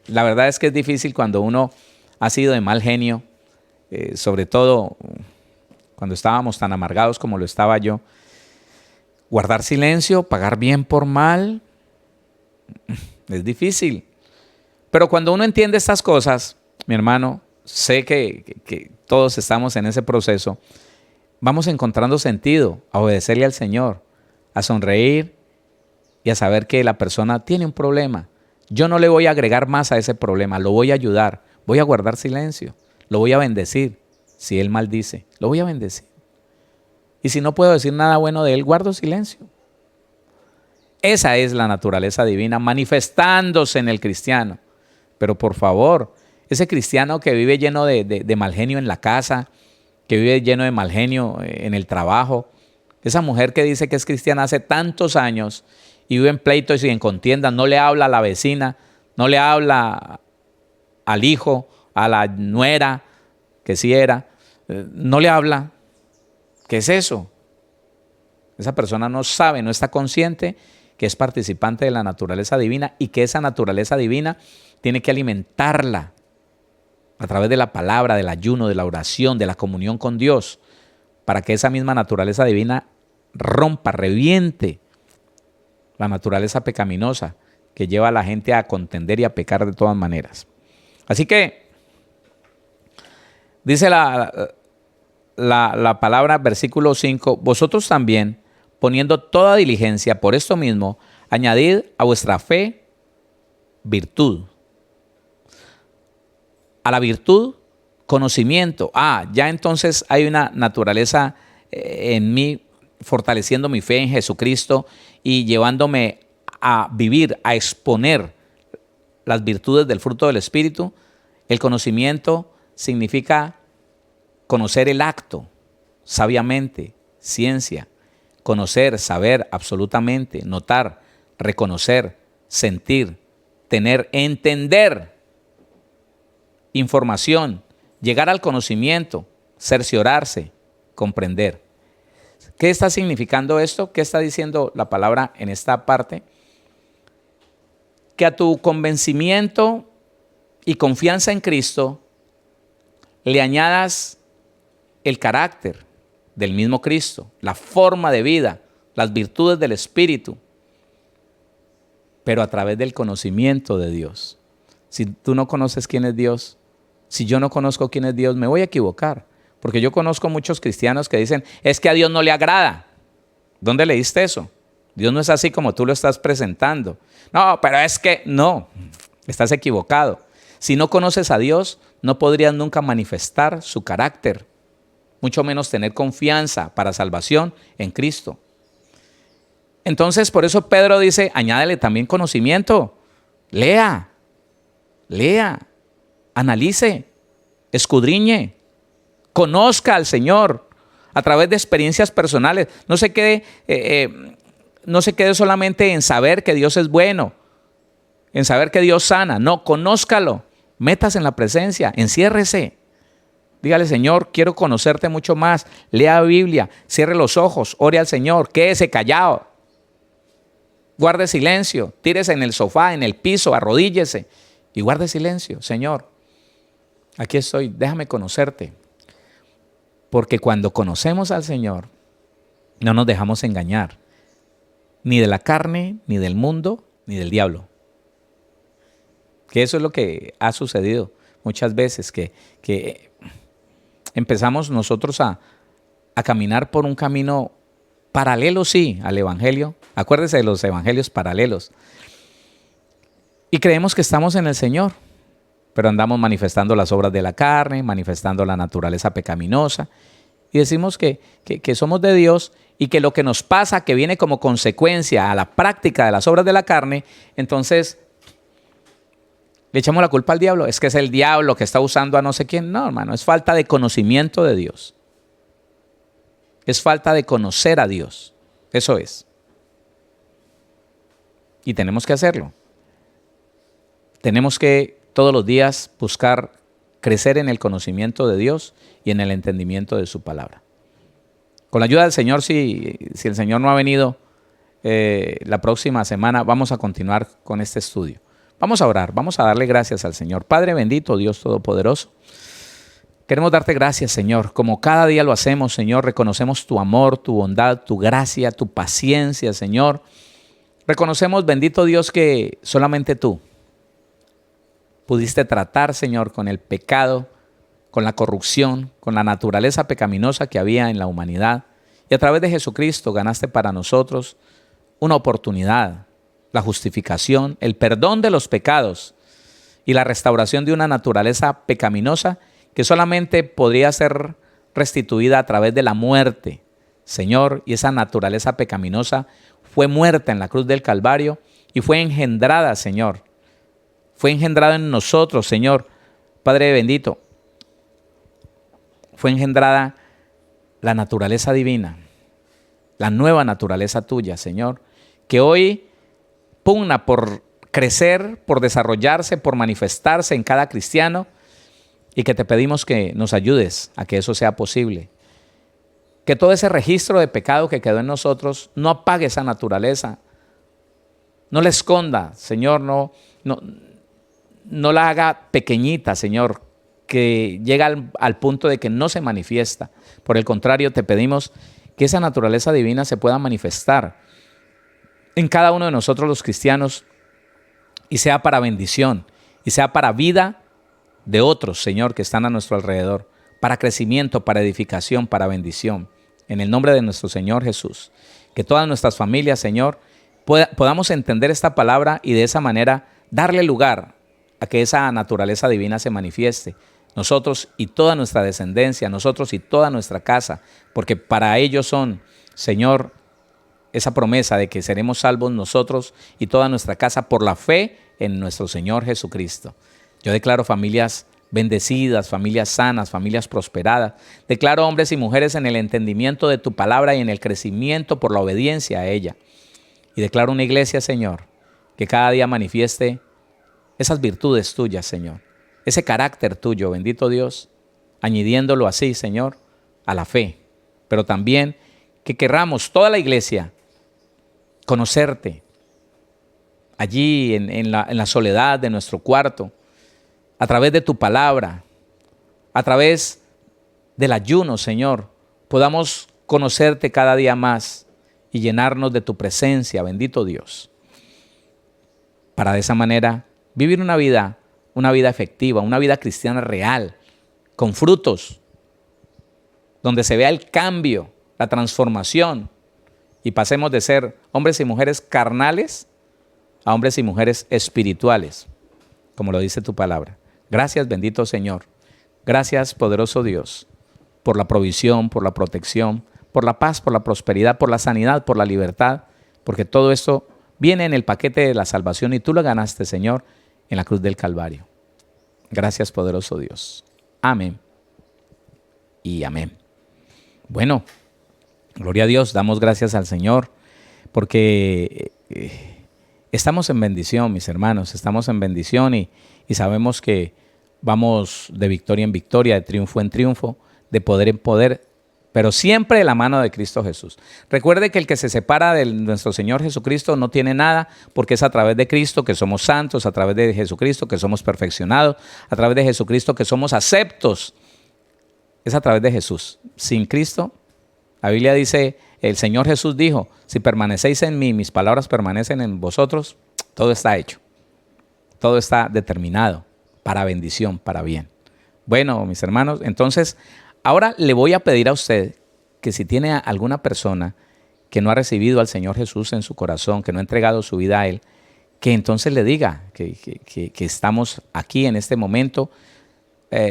la verdad es que es difícil cuando uno ha sido de mal genio, sobre todo cuando estábamos tan amargados como lo estaba yo. Guardar silencio, pagar bien por mal, es difícil. Pero cuando uno entiende estas cosas, mi hermano, sé que todos estamos en ese proceso, vamos encontrando sentido a obedecerle al Señor, a sonreír y a saber que la persona tiene un problema. Yo no le voy a agregar más a ese problema, lo voy a ayudar, voy a guardar silencio, lo voy a bendecir. Si él maldice, lo voy a bendecir. Y si no puedo decir nada bueno de él, guardo silencio. Esa es la naturaleza divina manifestándose en el cristiano. Pero por favor, ese cristiano que vive lleno de mal genio en la casa, que vive lleno de mal genio en el trabajo, esa mujer que dice que es cristiana hace tantos años y vive en pleitos y en contiendas, no le habla a la vecina, no le habla al hijo, a la nuera, que sí era, no le habla. ¿Qué es eso? Esa persona no sabe, no está consciente que es participante de la naturaleza divina y que esa naturaleza divina tiene que alimentarla a través de la palabra, del ayuno, de la oración, de la comunión con Dios, para que esa misma naturaleza divina rompa, reviente la naturaleza pecaminosa que lleva a la gente a contender y a pecar de todas maneras. Así que dice la palabra, versículo 5, vosotros también, poniendo toda diligencia por esto mismo, añadid a vuestra fe virtud. A la virtud, conocimiento. Ya entonces hay una naturaleza en mí, fortaleciendo mi fe en Jesucristo y llevándome a vivir, a exponer las virtudes del fruto del Espíritu. El conocimiento significa conocer el acto, sabiamente, ciencia, conocer, saber absolutamente, notar, reconocer, sentir, tener, entender, información, llegar al conocimiento, cerciorarse, comprender. ¿Qué está significando esto? ¿Qué está diciendo la palabra en esta parte? Que a tu convencimiento y confianza en Cristo le añadas el carácter del mismo Cristo, la forma de vida, las virtudes del Espíritu, pero a través del conocimiento de Dios. Si tú no conoces quién es Dios, si yo no conozco quién es Dios, me voy a equivocar, porque yo conozco muchos cristianos que dicen, es que a Dios no le agrada. ¿Dónde leíste eso? Dios no es así como tú lo estás presentando. No, pero es que no, estás equivocado. Si no conoces a Dios, no podrías nunca manifestar su carácter, mucho menos tener confianza para salvación en Cristo. Entonces, por eso Pedro dice, añádele también conocimiento. Lea, analice, escudriñe, conozca al Señor a través de experiencias personales. No se quede solamente en saber que Dios es bueno, en saber que Dios sana. No, conózcalo, métase en la presencia, enciérrese. Dígale, Señor, quiero conocerte mucho más. Lea Biblia, cierre los ojos, ore al Señor, quédese callado. Guarde silencio, tírese en el sofá, en el piso, arrodíllese y guarde silencio. Señor, aquí estoy, déjame conocerte. Porque cuando conocemos al Señor, no nos dejamos engañar, ni de la carne, ni del mundo, ni del diablo. Que eso es lo que ha sucedido muchas veces, que empezamos nosotros a caminar por un camino paralelo, sí, al Evangelio. Acuérdese de los evangelios paralelos. Y creemos que estamos en el Señor, pero andamos manifestando las obras de la carne, manifestando la naturaleza pecaminosa, y decimos que somos de Dios y que lo que nos pasa, que viene como consecuencia a la práctica de las obras de la carne, entonces le echamos la culpa al diablo. Es que es el diablo que está usando a no sé quién. No, hermano, es falta de conocimiento de Dios. Es falta de conocer a Dios. Eso es. Y tenemos que hacerlo. Tenemos que todos los días buscar crecer en el conocimiento de Dios y en el entendimiento de su palabra. Con la ayuda del Señor, si el Señor no ha venido la próxima semana, vamos a continuar con este estudio. Vamos a orar, vamos a darle gracias al Señor. Padre bendito, Dios todopoderoso, queremos darte gracias, Señor. Como cada día lo hacemos, Señor, reconocemos tu amor, tu bondad, tu gracia, tu paciencia, Señor. Reconocemos, bendito Dios, que solamente tú pudiste tratar, Señor, con el pecado, con la corrupción, con la naturaleza pecaminosa que había en la humanidad. Y a través de Jesucristo ganaste para nosotros una oportunidad, la justificación, el perdón de los pecados y la restauración de una naturaleza pecaminosa que solamente podría ser restituida a través de la muerte, Señor. Y esa naturaleza pecaminosa fue muerta en la cruz del Calvario y fue engendrada, Señor. Fue engendrada en nosotros, Señor. Padre bendito, fue engendrada la naturaleza divina, la nueva naturaleza tuya, Señor, que hoy pugna por crecer, por desarrollarse, por manifestarse en cada cristiano, y que te pedimos que nos ayudes a que eso sea posible. Que todo ese registro de pecado que quedó en nosotros no apague esa naturaleza, no la esconda, Señor, no la haga pequeñita, Señor, que llega al punto de que no se manifiesta. Por el contrario, te pedimos que esa naturaleza divina se pueda manifestar en cada uno de nosotros los cristianos y sea para bendición y sea para vida de otros, Señor, que están a nuestro alrededor, para crecimiento, para edificación, para bendición. En el nombre de nuestro Señor Jesús, que todas nuestras familias, Señor, podamos entender esta palabra y de esa manera darle lugar a que esa naturaleza divina se manifieste. Nosotros y toda nuestra descendencia, nosotros y toda nuestra casa, porque para ellos son, Señor, esa promesa de que seremos salvos nosotros y toda nuestra casa por la fe en nuestro Señor Jesucristo. Yo declaro familias bendecidas, familias sanas, familias prosperadas. Declaro hombres y mujeres en el entendimiento de tu palabra y en el crecimiento por la obediencia a ella. Y declaro una iglesia, Señor, que cada día manifieste esas virtudes tuyas, Señor. Ese carácter tuyo, bendito Dios, añadiéndolo así, Señor, a la fe. Pero también que querramos toda la iglesia conocerte allí en la soledad de nuestro cuarto, a través de tu palabra, a través del ayuno, Señor, podamos conocerte cada día más y llenarnos de tu presencia, bendito Dios, para de esa manera vivir una vida efectiva, una vida cristiana real, con frutos, donde se vea el cambio, la transformación, y pasemos de ser hombres y mujeres carnales a hombres y mujeres espirituales, como lo dice tu palabra. Gracias, bendito Señor. Gracias, poderoso Dios, por la provisión, por la protección, por la paz, por la prosperidad, por la sanidad, por la libertad, porque todo esto viene en el paquete de la salvación y tú lo ganaste, Señor, en la cruz del Calvario. Gracias, poderoso Dios. Amén y amén. Bueno, gloria a Dios, damos gracias al Señor porque estamos en bendición, mis hermanos, estamos en bendición y sabemos que vamos de victoria en victoria, de triunfo en triunfo, de poder en poder, pero siempre de la mano de Cristo Jesús. Recuerde que el que se separa de nuestro Señor Jesucristo no tiene nada, porque es a través de Cristo que somos santos, a través de Jesucristo que somos perfeccionados, a través de Jesucristo que somos aceptos. Es a través de Jesús. Sin Cristo, la Biblia dice, el Señor Jesús dijo, si permanecéis en mí, mis palabras permanecen en vosotros, todo está hecho. Todo está determinado para bendición, para bien. Bueno, mis hermanos, entonces, ahora le voy a pedir a usted que si tiene a alguna persona que no ha recibido al Señor Jesús en su corazón, que no ha entregado su vida a Él, que entonces le diga que estamos aquí en este momento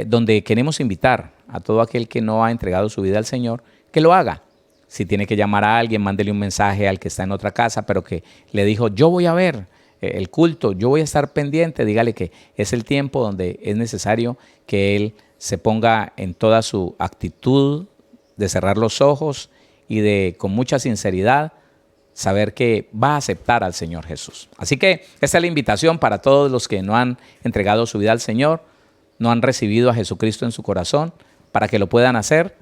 donde queremos invitar a todo aquel que no ha entregado su vida al Señor, que lo haga. Si tiene que llamar a alguien, mándele un mensaje al que está en otra casa, pero que le dijo, yo voy a ver el culto, yo voy a estar pendiente, dígale que es el tiempo donde es necesario que él se ponga en toda su actitud de cerrar los ojos y de, con mucha sinceridad, saber que va a aceptar al Señor Jesús. Así que esta es la invitación para todos los que no han entregado su vida al Señor, no han recibido a Jesucristo en su corazón, para que lo puedan hacer.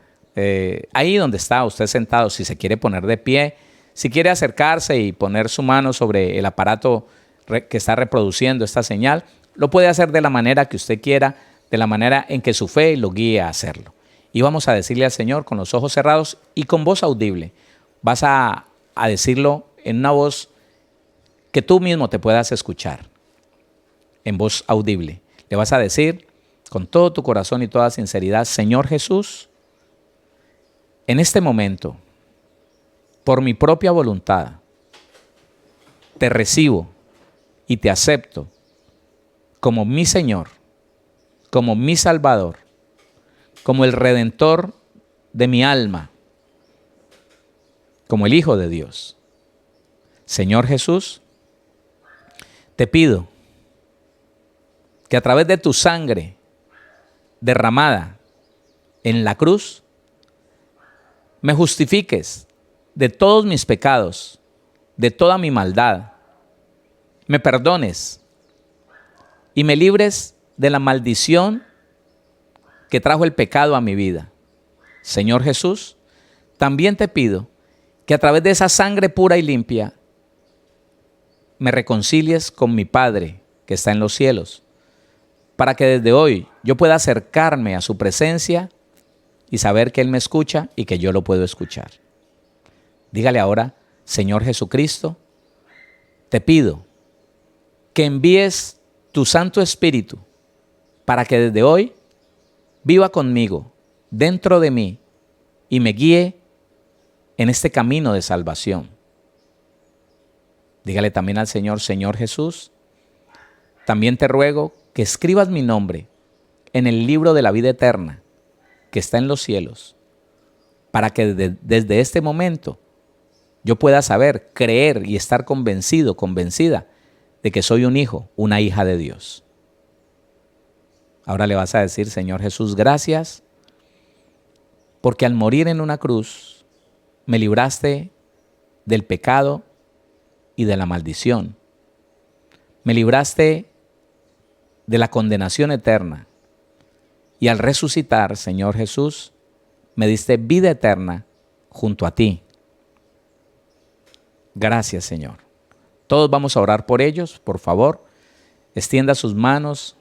Ahí donde está usted sentado, si se quiere poner de pie, si quiere acercarse y poner su mano sobre el aparato que está reproduciendo esta señal, lo puede hacer de la manera que usted quiera, de la manera en que su fe lo guíe a hacerlo. Y vamos a decirle al Señor con los ojos cerrados y con voz audible. Vas a decirlo en una voz que tú mismo te puedas escuchar, en voz audible. Le vas a decir con todo tu corazón y toda sinceridad, Señor Jesús, en este momento, por mi propia voluntad, te recibo y te acepto como mi Señor, como mi Salvador, como el Redentor de mi alma, como el Hijo de Dios. Señor Jesús, te pido que a través de tu sangre derramada en la cruz, me justifiques de todos mis pecados, de toda mi maldad, me perdones y me libres de la maldición que trajo el pecado a mi vida. Señor Jesús, también te pido que a través de esa sangre pura y limpia me reconcilies con mi Padre que está en los cielos, para que desde hoy yo pueda acercarme a su presencia y saber que Él me escucha y que yo lo puedo escuchar. Dígale ahora, Señor Jesucristo, te pido que envíes tu Santo Espíritu para que desde hoy viva conmigo, dentro de mí, y me guíe en este camino de salvación. Dígale también al Señor, Señor Jesús, también te ruego que escribas mi nombre en el libro de la vida eterna que está en los cielos, para que desde este momento yo pueda saber, creer y estar convencido, convencida de que soy un hijo, una hija de Dios. Ahora le vas a decir, Señor Jesús, gracias, porque al morir en una cruz me libraste del pecado y de la maldición. Me libraste de la condenación eterna. Y al resucitar, Señor Jesús, me diste vida eterna junto a ti. Gracias, Señor. Todos vamos a orar por ellos, por favor. Extienda sus manos.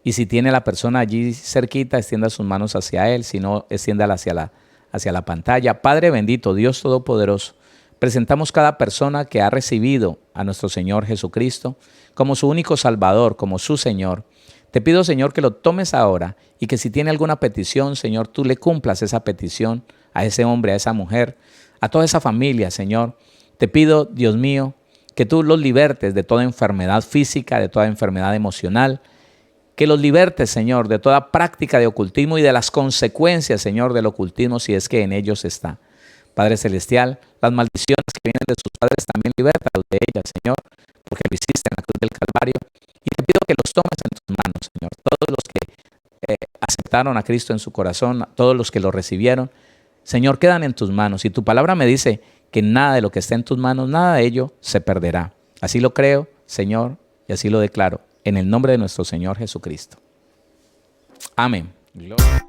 Y si tiene la persona allí cerquita, extienda sus manos hacia él. Si no, extiéndala hacia la pantalla. Padre bendito, Dios Todopoderoso, presentamos cada persona que ha recibido a nuestro Señor Jesucristo como su único Salvador, como su Señor. Te pido, Señor, que lo tomes ahora y que si tiene alguna petición, Señor, tú le cumplas esa petición a ese hombre, a esa mujer, a toda esa familia, Señor. Te pido, Dios mío, que tú los libertes de toda enfermedad física, de toda enfermedad emocional, que los libertes, Señor, de toda práctica de ocultismo y de las consecuencias, Señor, del ocultismo, si es que en ellos está. Padre Celestial, las maldiciones que vienen de sus padres también libértalos de ellas, Señor, porque lo hiciste en la cruz del Calvario. Y te pido que los tomes en tus manos, Señor. Todos los que aceptaron a Cristo en su corazón, todos los que lo recibieron, Señor, quedan en tus manos. Y tu palabra me dice que nada de lo que esté en tus manos, nada de ello se perderá. Así lo creo, Señor, y así lo declaro, en el nombre de nuestro Señor Jesucristo. Amén. Gloria.